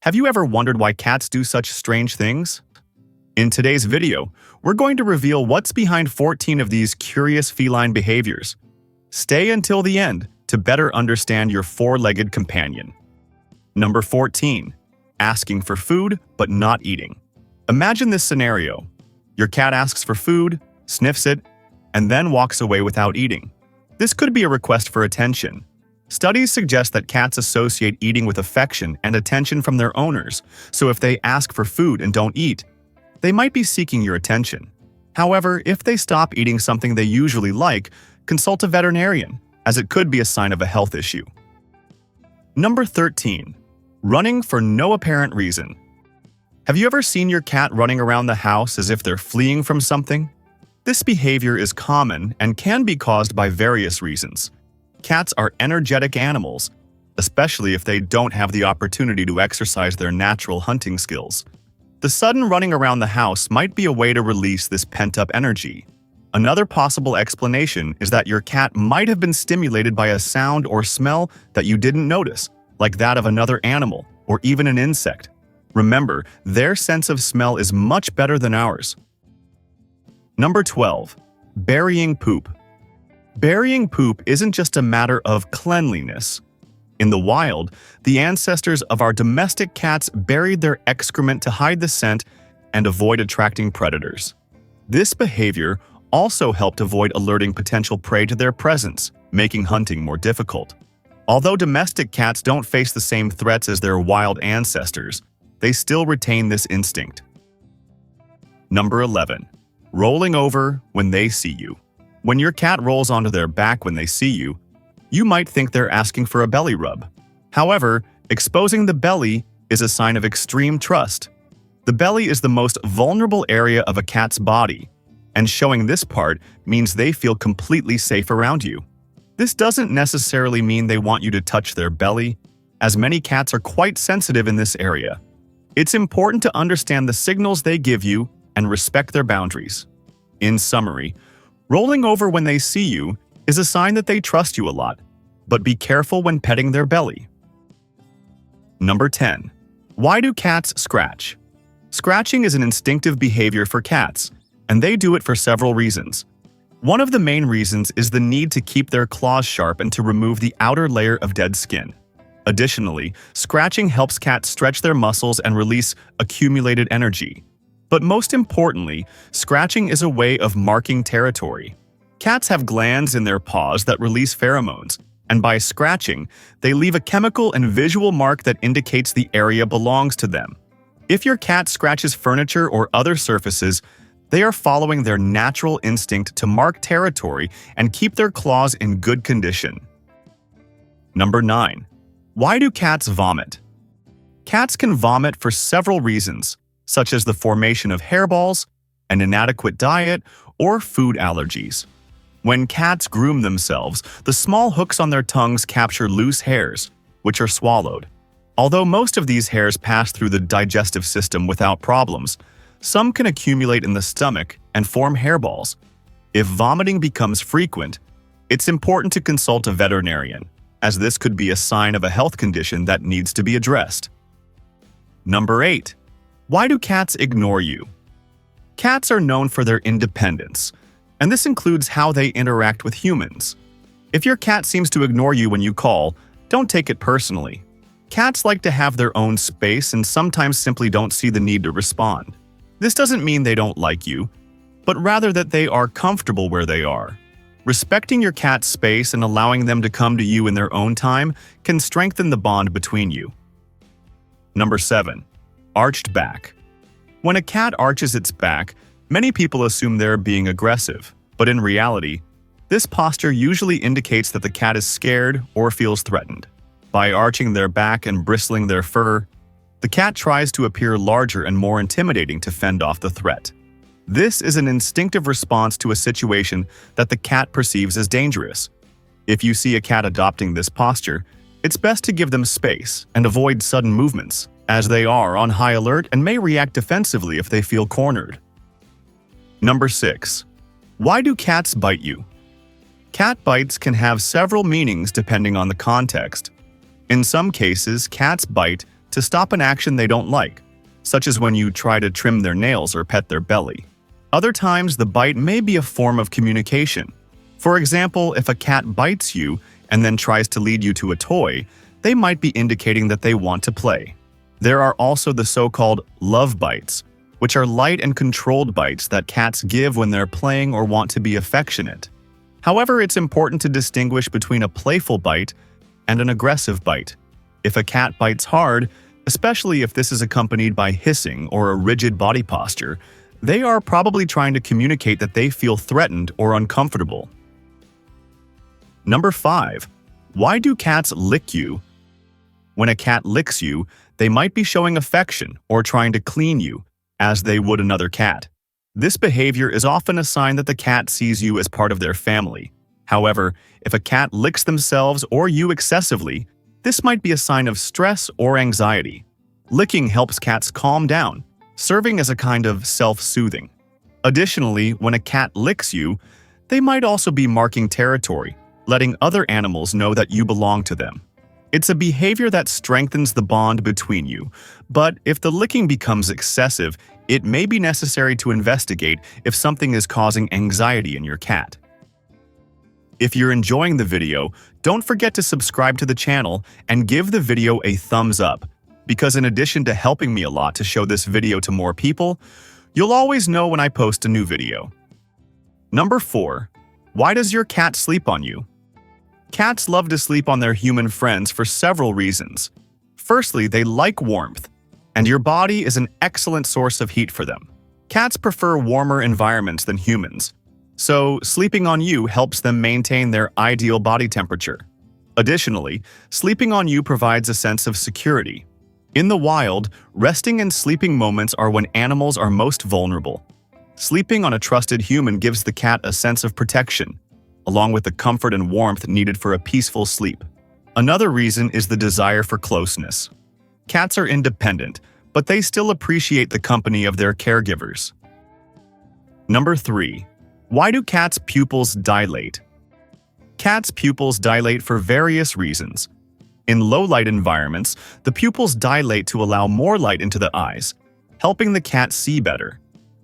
Have you ever wondered why cats do such strange things? In today's video, we're going to reveal what's behind 14 of these curious feline behaviors. Stay until the end to better understand your four-legged companion. Number 14. Asking for food but not eating. Imagine this scenario. Your cat asks for food, sniffs it, and then walks away without eating. This could be a request for attention. Studies suggest that cats associate eating with affection and attention from their owners, so if they ask for food and don't eat, they might be seeking your attention. However, if they stop eating something they usually like, consult a veterinarian, as it could be a sign of a health issue. Number 13. Running for no apparent reason. Have you ever seen your cat running around the house as if they're fleeing from something? This behavior is common and can be caused by various reasons. Cats are energetic animals, especially if they don't have the opportunity to exercise their natural hunting skills. The sudden running around the house might be a way to release this pent-up energy. Another possible explanation is that your cat might have been stimulated by a sound or smell that you didn't notice, like that of another animal or even an insect. Remember, their sense of smell is much better than ours. Number 12. Burying poop. Burying poop isn't just a matter of cleanliness. In the wild, the ancestors of our domestic cats buried their excrement to hide the scent and avoid attracting predators. This behavior also helped avoid alerting potential prey to their presence, making hunting more difficult. Although domestic cats don't face the same threats as their wild ancestors, they still retain this instinct. Number 11. Rolling over when they see you. When your cat rolls onto their back when they see you, you might think they're asking for a belly rub. However, exposing the belly is a sign of extreme trust. The belly is the most vulnerable area of a cat's body, and showing this part means they feel completely safe around you. This doesn't necessarily mean they want you to touch their belly, as many cats are quite sensitive in this area. It's important to understand the signals they give you and respect their boundaries. In summary, rolling over when they see you is a sign that they trust you a lot, but be careful when petting their belly. Number 10. Why do cats scratch? Scratching is an instinctive behavior for cats, and they do it for several reasons. One of the main reasons is the need to keep their claws sharp and to remove the outer layer of dead skin. Additionally, scratching helps cats stretch their muscles and release accumulated energy. But most importantly, scratching is a way of marking territory. Cats have glands in their paws that release pheromones, and by scratching, they leave a chemical and visual mark that indicates the area belongs to them. If your cat scratches furniture or other surfaces, they are following their natural instinct to mark territory and keep their claws in good condition. Number 9. Why do cats vomit? Cats can vomit for several reasons, such as the formation of hairballs, an inadequate diet, or food allergies. When cats groom themselves, the small hooks on their tongues capture loose hairs, which are swallowed. Although most of these hairs pass through the digestive system without problems, some can accumulate in the stomach and form hairballs. If vomiting becomes frequent, it's important to consult a veterinarian, as this could be a sign of a health condition that needs to be addressed. Number 8. Why do cats ignore you? Cats are known for their independence, and this includes how they interact with humans. If your cat seems to ignore you when you call, don't take it personally. Cats like to have their own space and sometimes simply don't see the need to respond. This doesn't mean they don't like you, but rather that they are comfortable where they are. Respecting your cat's space and allowing them to come to you in their own time can strengthen the bond between you. Number 7. Arched back. When a cat arches its back, many people assume they're being aggressive, but in reality, this posture usually indicates that the cat is scared or feels threatened. By arching their back and bristling their fur, the cat tries to appear larger and more intimidating to fend off the threat. This is an instinctive response to a situation that the cat perceives as dangerous. If you see a cat adopting this posture, it's best to give them space and avoid sudden movements, as they are on high alert and may react defensively if they feel cornered. Number 6. Why do cats bite you? Cat bites can have several meanings depending on the context. In some cases, cats bite to stop an action they don't like, such as when you try to trim their nails or pet their belly. Other times, the bite may be a form of communication. For example, if a cat bites you and then tries to lead you to a toy, they might be indicating that they want to play. There are also the so-called love bites, which are light and controlled bites that cats give when they're playing or want to be affectionate. However, it's important to distinguish between a playful bite and an aggressive bite. If a cat bites hard, especially if this is accompanied by hissing or a rigid body posture, they are probably trying to communicate that they feel threatened or uncomfortable. Number 5. Why do cats lick you? When a cat licks you, they might be showing affection or trying to clean you, as they would another cat. This behavior is often a sign that the cat sees you as part of their family. However, if a cat licks themselves or you excessively, this might be a sign of stress or anxiety. Licking helps cats calm down, serving as a kind of self-soothing. Additionally, when a cat licks you, they might also be marking territory, letting other animals know that you belong to them. It's a behavior that strengthens the bond between you, but if the licking becomes excessive, it may be necessary to investigate if something is causing anxiety in your cat. If you're enjoying the video, don't forget to subscribe to the channel and give the video a thumbs up, because in addition to helping me a lot to show this video to more people, you'll always know when I post a new video. Number 4. Why does your cat sleep on you? Cats love to sleep on their human friends for several reasons. Firstly, they like warmth, and your body is an excellent source of heat for them. Cats prefer warmer environments than humans, so sleeping on you helps them maintain their ideal body temperature. Additionally, sleeping on you provides a sense of security. In the wild, resting and sleeping moments are when animals are most vulnerable. Sleeping on a trusted human gives the cat a sense of protection, along with the comfort and warmth needed for a peaceful sleep. Another reason is the desire for closeness. Cats are independent, but they still appreciate the company of their caregivers. Number 3. Why do cats' pupils dilate? Cats' pupils dilate for various reasons. In low-light environments, the pupils dilate to allow more light into the eyes, helping the cat see better.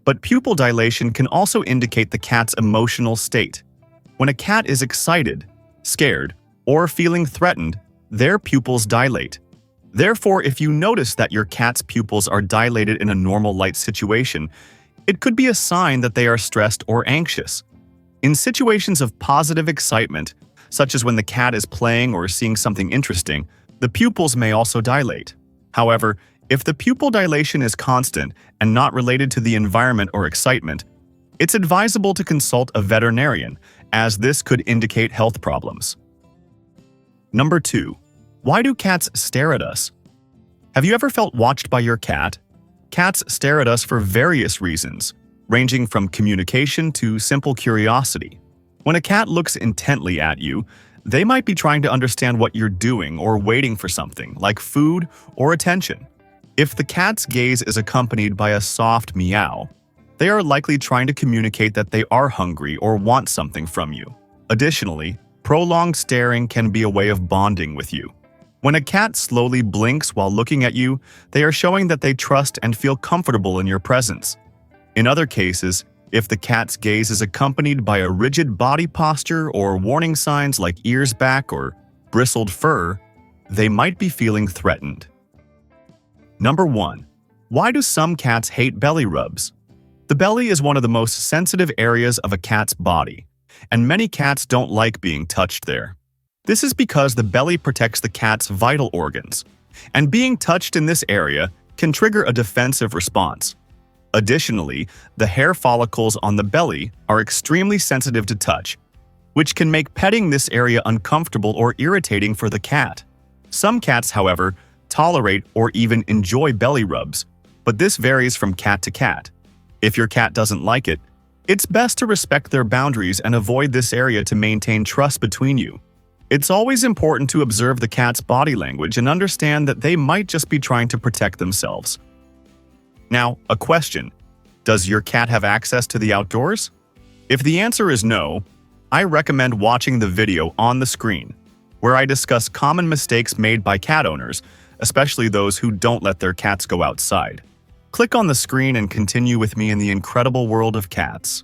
But pupil dilation can also indicate the cat's emotional state. When a cat is excited, scared, or feeling threatened, their pupils dilate. Therefore, if you notice that your cat's pupils are dilated in a normal light situation, it could be a sign that they are stressed or anxious. In situations of positive excitement, such as when the cat is playing or seeing something interesting, the pupils may also dilate. However, if the pupil dilation is constant and not related to the environment or excitement, it's advisable to consult a veterinarian, as this could indicate health problems. Number 2. Why do cats stare at us? Have you ever felt watched by your cat? Cats stare at us for various reasons, ranging from communication to simple curiosity. When a cat looks intently at you, they might be trying to understand what you're doing or waiting for something, like food or attention. If the cat's gaze is accompanied by a soft meow, they are likely trying to communicate that they are hungry or want something from you. Additionally, prolonged staring can be a way of bonding with you. When a cat slowly blinks while looking at you, they are showing that they trust and feel comfortable in your presence. In other cases, if the cat's gaze is accompanied by a rigid body posture or warning signs like ears back or bristled fur, they might be feeling threatened. Number 1. Why do some cats hate belly rubs? The belly is one of the most sensitive areas of a cat's body, and many cats don't like being touched there. This is because the belly protects the cat's vital organs, and being touched in this area can trigger a defensive response. Additionally, the hair follicles on the belly are extremely sensitive to touch, which can make petting this area uncomfortable or irritating for the cat. Some cats, however, tolerate or even enjoy belly rubs, but this varies from cat to cat. If your cat doesn't like it, it's best to respect their boundaries and avoid this area to maintain trust between you. It's always important to observe the cat's body language and understand that they might just be trying to protect themselves. Now, a question. Does your cat have access to the outdoors? If the answer is no, I recommend watching the video on the screen, where I discuss common mistakes made by cat owners, especially those who don't let their cats go outside. Click on the screen and continue with me in the incredible world of cats.